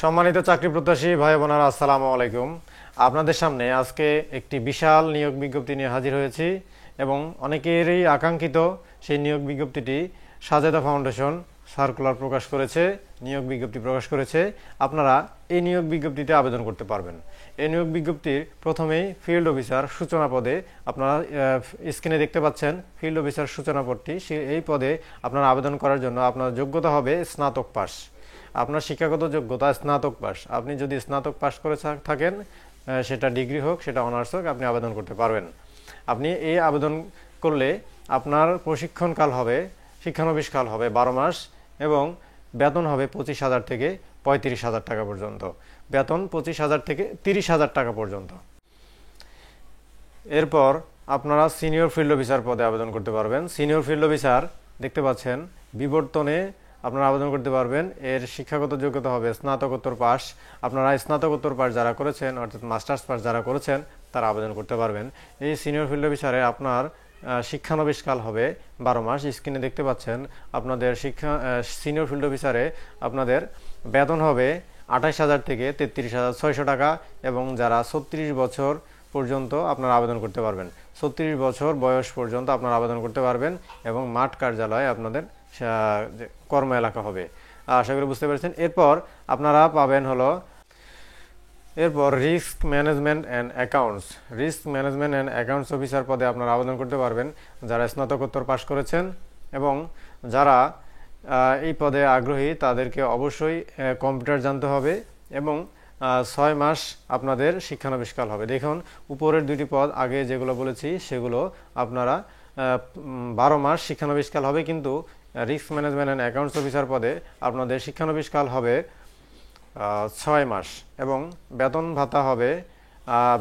সম্মানিত চাকরি প্রত্যাশী ভাই বোনেরা, আসসালামু আলাইকুম। আপনাদের সামনে আজকে একটি বিশাল নিয়োগ বিজ্ঞপ্তি নিয়ে হাজির হয়েছি এবং অনেকেরই আকাঙ্ক্ষিত সেই নিয়োগ বিজ্ঞপ্তিটি সাজেদা ফাউন্ডেশন সার্কুলার প্রকাশ করেছে, নিয়োগ বিজ্ঞপ্তি প্রকাশ করেছে। আপনারা এই নিয়োগ বিজ্ঞপ্তিতে আবেদন করতে পারবেন। এই নিয়োগ বিজ্ঞপ্তির প্রথমেই ফিল্ড অফিসার সূচনা পদে আপনারা স্ক্রিনে দেখতে পাচ্ছেন ফিল্ড অফিসার সূচনা পদটি। এই পদে আপনারা আবেদন করার জন্য আপনার যোগ্যতা হবে স্নাতক পাস। আপনার শিক্ষাগত যোগ্যতা স্নাতক পাস। আপনি যদি স্নাতক পাস করে থাকেন, সেটা ডিগ্রি হোক সেটা অনার্স হোক, আপনি আবেদন করতে পারবেন। আপনি এই আবেদন করলে আপনার প্রশিক্ষণকাল হবে, শিক্ষানবিশকাল হবে 12 মাস এবং বেতন হবে 25,000 থেকে 35,000 টাকা পর্যন্ত। বেতন 25,000 থেকে 30,000 টাকা পর্যন্ত। এরপর আপনারা সিনিয়র ফিল্ড অফিসার পদে আবেদন করতে পারবেন। সিনিয়র ফিল্ড অফিসার দেখতে পাচ্ছেন বিবর্তনে আপনারা আবেদন করতে পারবেন। এর শিক্ষাগত যোগ্যতা হবে স্নাতকোত্তর পাস। আপনারা স্নাতকোত্তর পাস যারা করেছেন, অর্থাৎ মাস্টার্স পাস যারা করেছেন, তারা আবেদন করতে পারবেন। এই সিনিয়র ফিল্ড অফিসারে আপনার শিক্ষানবিশকাল হবে 12 মাস। স্ক্রিনে দেখতে পাচ্ছেন আপনাদের সিনিয়র ফিল্ড অফিসারে আপনাদের বেতন হবে 28,000 থেকে 33,600 টাকা এবং যারা 36 বছর পর্যন্ত আপনারা আবেদন করতে পারবেন। 36 বছর বয়স পর্যন্ত আপনারা আবেদন করতে পারবেন এবং মাঠ কার্যালয়ে আপনাদের কর্ম এলাকা হবে। আশা করি বুঝতে পেরেছেন। এরপর আপনারা পাবেন হলো risk management and accounts officer পদে আপনারা আবেদন করতে পারবেন যারা স্নাতকোত্তর পাশ করেছেন এবং যারা এই পদে আগ্রহী তাদেরকে অবশ্যই কম্পিউটার জানতে হবে এবং 6 মাস আপনাদের শিক্ষানবিশকাল হবে। দেখুন উপরের দুটি পদ আগে যেগুলো বলেছি সেগুলো আপনারা 12 মাস শিক্ষানবিশকাল হবে, কিন্তু risk management and accounts officer পদে আপনাদের শিক্ষানবিশকাল হবে 6 মাস এবং বেতন ভাতা হবে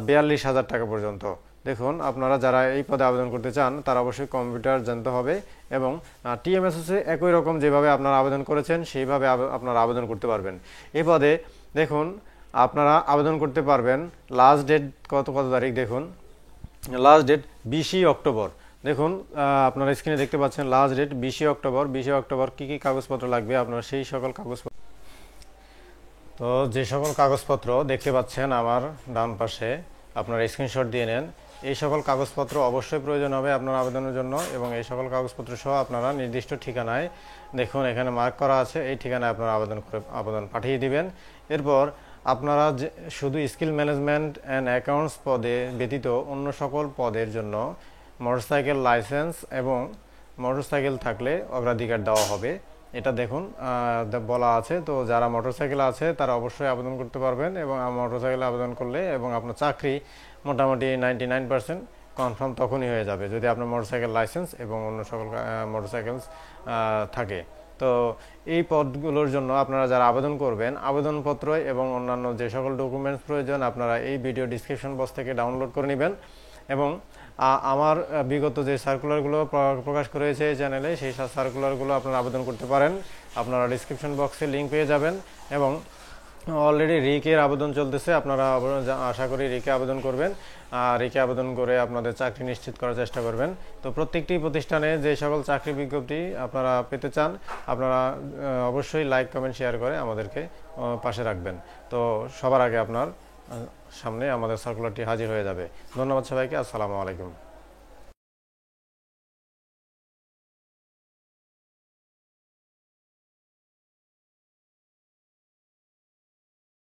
42,000 টাকা পর্যন্ত। দেখুন আপনারা যারা এই পদে আবেদন করতে চান তারা অবশ্যই কম্পিউটার জানতে হবে এবং টিএমএসএসে একই রকম যেভাবে আপনারা আবেদন করেছেন সেইভাবে আপনারা আবেদন করতে পারবেন। এই পদে দেখুন আপনারা আবেদন করতে পারবেন। লাস্ট ডেট কত তারিখ দেখুন, লাস্ট ডেট 20 অক্টোবর। দেখুন আপনারা স্ক্রিনে দেখতে পাচ্ছেন লাস্ট ডেট 20 অক্টোবর। 20 অক্টোবর কী কী কাগজপত্র লাগবে আপনারা সেই সকল কাগজপত্র, তো যে সকল কাগজপত্র দেখতে পাচ্ছেন আমার ডান পাশে আপনারা স্ক্রিনশট দিয়ে নেন। এই সকল কাগজপত্র অবশ্যই প্রয়োজন হবে আপনার আবেদনের জন্য এবং এই সকল কাগজপত্র সহ আপনারা নির্দিষ্ট ঠিকানায়, দেখুন এখানে মার্ক করা আছে, এই ঠিকানায় আপনারা আবেদন পাঠিয়ে দিবেন। এরপর আপনারা শুধু স্কিল ম্যানেজমেন্ট অ্যান্ড অ্যাকাউন্টস পদে ব্যতীত অন্য সকল পদের জন্য মোটরসাইকেল লাইসেন্স এবং মোটরসাইকেল থাকলে অগ্রাধিকার দেওয়া হবে। এটা দেখুন বলা আছে। তো যারা মোটরসাইকেল আছে তারা অবশ্যই আবেদন করতে পারবেন এবং মোটরসাইকেলে আবেদন করলে এবং আপনার চাকরি মোটামুটি 99% কনফার্ম তখনই হয়ে যাবে যদি আপনার মোটরসাইকেল লাইসেন্স এবং অন্য সকল মোটরসাইকেল থাকে। তো এই পদগুলোর জন্য আপনারা যারা আবেদন করবেন, আবেদনপত্র এবং অন্যান্য যে সকল ডকুমেন্টস প্রয়োজন আপনারা এই ভিডিও ডিসক্রিপশন বক্স থেকে ডাউনলোড করে নেবেন এবং আমার বিগত যে সার্কুলারগুলো প্রকাশ করেছে এই চ্যানেলে সেই সার্কুলারগুলো আপনারা আবেদন করতে পারেন। আপনারা ডিসক্রিপশন বক্সে লিঙ্ক পেয়ে যাবেন এবং অলরেডি রিকের আবেদন চলতেছে। আপনারা আশা করি রিকে আবেদন করবেন, রিকে আবেদন করে আপনাদের চাকরি নিশ্চিত করার চেষ্টা করবেন। তো প্রত্যেকটি প্রতিষ্ঠানে যে সকল চাকরি বিজ্ঞপ্তি আপনারা পেতে চান আপনারা অবশ্যই লাইক কমেন্ট শেয়ার করে আমাদেরকে পাশে রাখবেন। তো সবার আগে আপনার সামনে আমাদের সার্কুলারটি হাজির হয়ে যাবে। ধন্যবাদ সবাইকে। আসসালামু আলাইকুম।